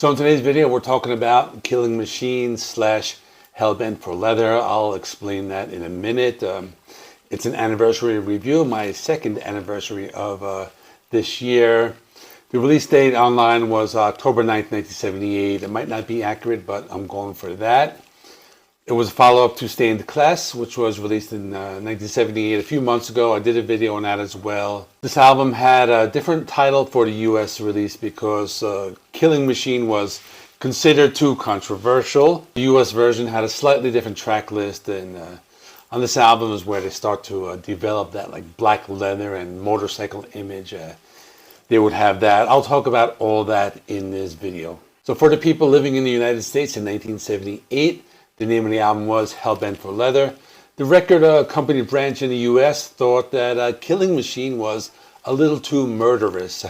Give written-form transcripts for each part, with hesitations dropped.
So in today's video, we're talking about Killing Machine slash Hellbent for Leather. I'll explain that in a minute. It's an anniversary review, my second anniversary of this year. The release date online was October 9th, 1978. It might not be accurate, but I'm going for that. It was a follow-up to Stained Class, which was released in 1978 a few months ago. I did a video on that as well. This album had a different title for the US release because Killing Machine was considered too controversial. The US version had a slightly different track list, and on this album is where they start to develop that like black leather and motorcycle image. They would have that. I'll talk about all that in this video. So for the people living in the United States in 1978, the name of the album was Hellbent for Leather. The record company branch in the US thought that Killing Machine was a little too murderous.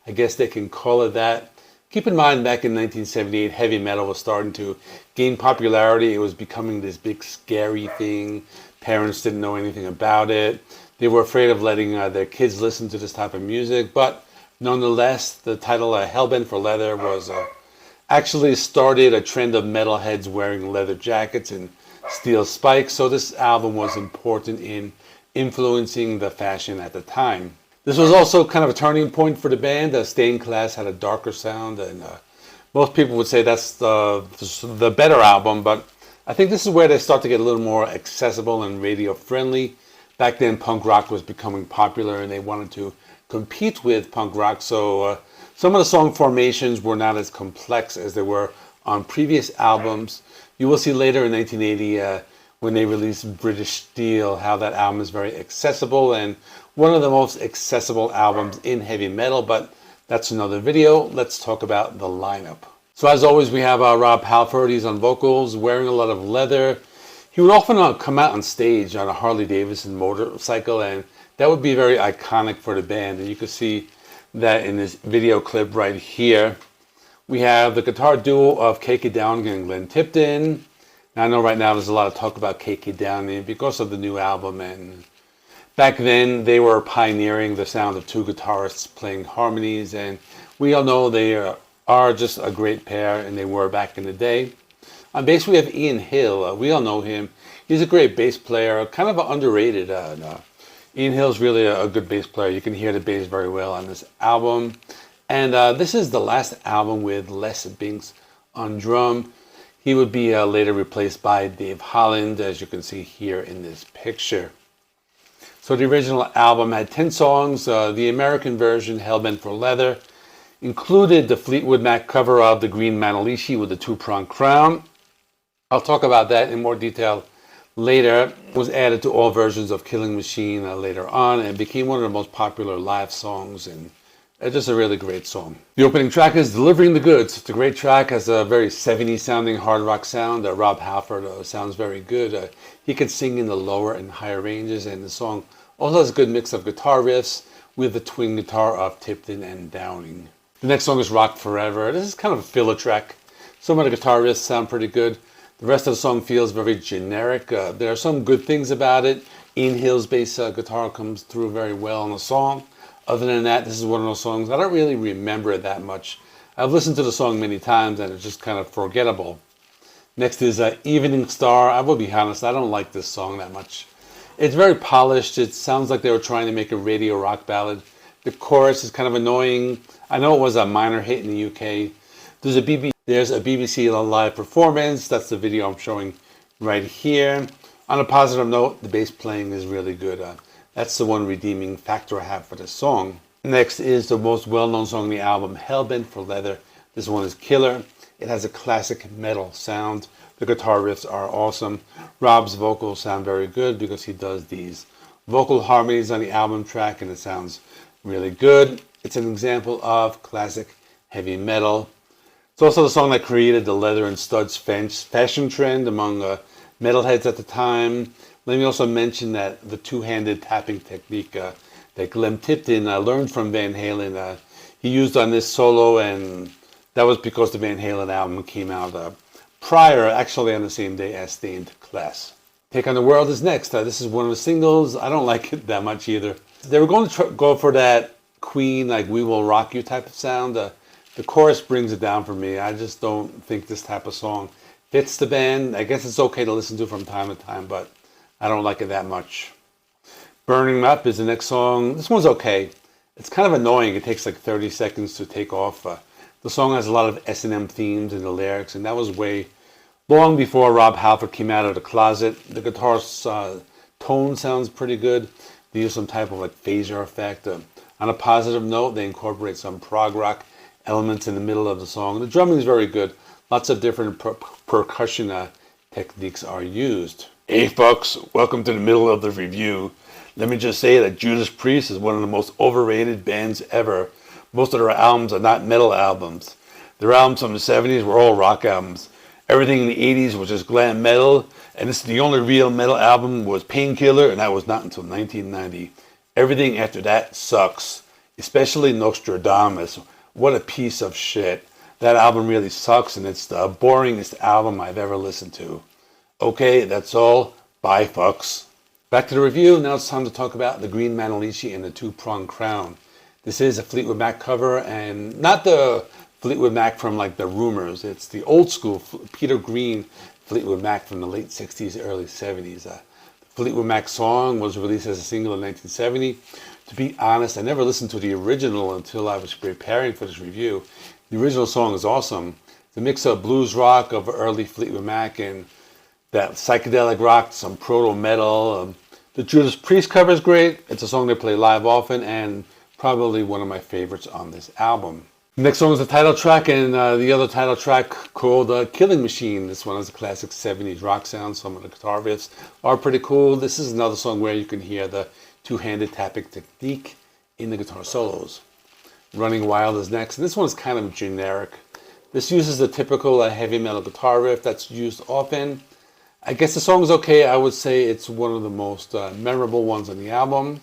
I guess they can call it that. Keep in mind, back in 1978, heavy metal was starting to gain popularity. It was becoming this big scary thing. Parents didn't know anything about it. They were afraid of letting their kids listen to this type of music. But nonetheless, the title Hellbent for Leather was actually started a trend of metalheads wearing leather jackets and steel spikes, so this album was important in influencing the fashion at the time. This was also kind of a turning point for the band. Stained Class had a darker sound, and most people would say that's the better album, but I think this is where they start to get a little more accessible and radio friendly. Back then, punk rock was becoming popular, and they wanted to compete with punk rock, so some of the song formations were not as complex as they were on previous albums. You will see later in 1980 when they released British Steel how that album is very accessible and one of the most accessible albums in heavy metal, but that's another video. Let's talk about the lineup. So as always, we have Rob Halford. He's on vocals, wearing a lot of leather. He would often come out on stage on a Harley Davidson motorcycle, and that would be very iconic for the band, and you can see that in this video clip right here. We have the guitar duo of KK Downing and Glenn Tipton. Now I know right now there's a lot of talk about KK Downing because of the new album, and back then they were pioneering the sound of two guitarists playing harmonies, and we all know they are just a great pair, and they were back in the day. On bass we have Ian Hill. We all know him. He's a great bass player, kind of underrated. Ian Hill's really a good bass player. You can hear the bass very well on this album. And this is the last album with Les Binks on drum. He would be later replaced by Dave Holland, as you can see here in this picture. So the original album had 10 songs. The American version, Hellbent for Leather, included the Fleetwood Mac cover of the Green Manalishi with the two-pronged crown. I'll talk about that in more detail later. It was added to all versions of Killing Machine later on, and became one of the most popular live songs, and it's just a really great song. The opening track is Delivering the Goods. It's a great track, has a very 70s sounding hard rock sound. Rob Halford sounds very good. He can sing in the lower and higher ranges, and the song also has a good mix of guitar riffs with the twin guitar of Tipton and Downing. The next song is Rock Forever. This is kind of a filler track. Some of the guitar riffs sound pretty good. The rest of the song feels very generic. There are some good things about it. Ian Hill's bass guitar comes through very well in the song. Other than that, this is one of those songs I don't really remember it that much. I've listened to the song many times and it's just kind of forgettable. Next is Evening Star. I will be honest, I don't like this song that much. It's very polished. It sounds like they were trying to make a radio rock ballad. The chorus is kind of annoying. I know it was a minor hit in the UK. There's a BBC live performance. That's the video I'm showing right here. On a positive note, the bass playing is really good. That's the one redeeming factor I have for this song. Next is the most well-known song on the album, Hellbent for Leather. This one is killer. It has a classic metal sound. The guitar riffs are awesome. Rob's vocals sound very good because he does these vocal harmonies on the album track, and it sounds really good. It's an example of classic heavy metal. It's also the song that created the leather and studs fashion trend among metalheads at the time. Let me also mention that the two-handed tapping technique that Glenn Tipton learned from Van Halen, he used on this solo, and that was because the Van Halen album came out prior, actually on the same day as Stained Class. Take on the World is next. This is one of the singles. I don't like it that much either. They were going to go for that Queen, like We Will Rock You type of sound. The chorus brings it down for me. I just don't think this type of song fits the band. I guess it's okay to listen to from time to time, but I don't like it that much. Burning Up is the next song. This one's okay. It's kind of annoying. It takes like 30 seconds to take off. The song has a lot of S&M themes in the lyrics, and that was way long before Rob Halford came out of the closet. The guitar's tone sounds pretty good. They use some type of like phaser effect. On a positive note, they incorporate some prog rock elements in the middle of the song. The drumming is very good. Lots of different percussion techniques are used. Hey folks, welcome to the middle of the review. Let me just say that Judas Priest is one of the most overrated bands ever. Most of their albums are not metal albums. Their albums from the 70s were all rock albums. Everything in the 80s was just glam metal, and this is the only real metal album was Painkiller, and that was not until 1990. Everything after that sucks, especially Nostradamus. What a piece of shit. That album really sucks, and it's the boringest album I've ever listened to. Okay, that's all. Bye, fucks. Back to the review. Now it's time to talk about the Green Manalishi and the Two-Pronged Crown. This is a Fleetwood Mac cover, and not the Fleetwood Mac from like the Rumors. It's the old school Peter Green Fleetwood Mac from the late 60s, early 70s. The Fleetwood Mac song was released as a single in 1970. To be honest, I never listened to the original until I was preparing for this review. The original song is awesome. It's a mix of blues rock of early Fleetwood Mac and that psychedelic rock, some proto-metal. The Judas Priest cover is great. It's a song they play live often and probably one of my favorites on this album. The next song is the title track, and the other title track called Killing Machine. This one has a classic 70s rock sound. Some of the guitar riffs are pretty cool. This is another song where you can hear the two-handed tapping technique in the guitar solos. Running Wild is next, and this one is kind of generic. This uses the typical heavy metal guitar riff that's used often. I guess the song is okay. I would say it's one of the most memorable ones on the album.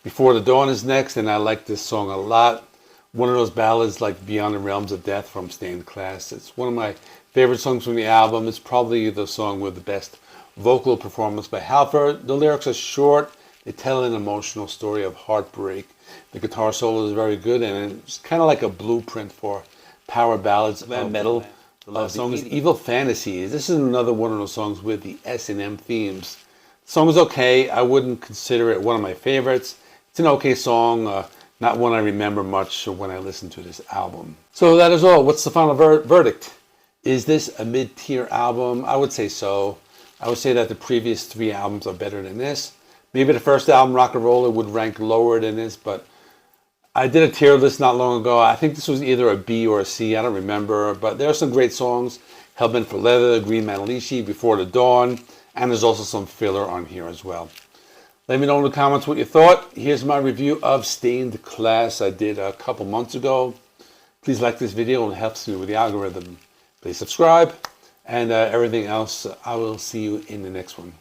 Before the Dawn is next, and I like this song a lot. One of those ballads like Beyond the Realms of Death from Stained Class. It's one of my favorite songs from the album. It's probably the song with the best vocal performance by Halford. The lyrics are short. They tell an emotional story of heartbreak. The guitar solo is very good, and it's kind of like a blueprint for power ballads and metal. The song is Evil Fantasies. This is another one of those songs with the S&M themes. The song is okay. I wouldn't consider it one of my favorites. It's an okay song, not one I remember much when I listen to this album. So that is all. What's the final verdict? Is this a mid-tier album? I would say so. I would say that the previous 3 albums are better than this. Maybe the first album, Rock and Roller, would rank lower than this, but I did a tier list not long ago. I think this was either a B or a C. I don't remember, but there are some great songs. Hellbent for Leather, Green Manalishi, Before the Dawn, and there's also some filler on here as well. Let me know in the comments what you thought. Here's my review of Stained Class I did a couple months ago. Please like this video, and it helps me with the algorithm. Please subscribe, and everything else, I will see you in the next one.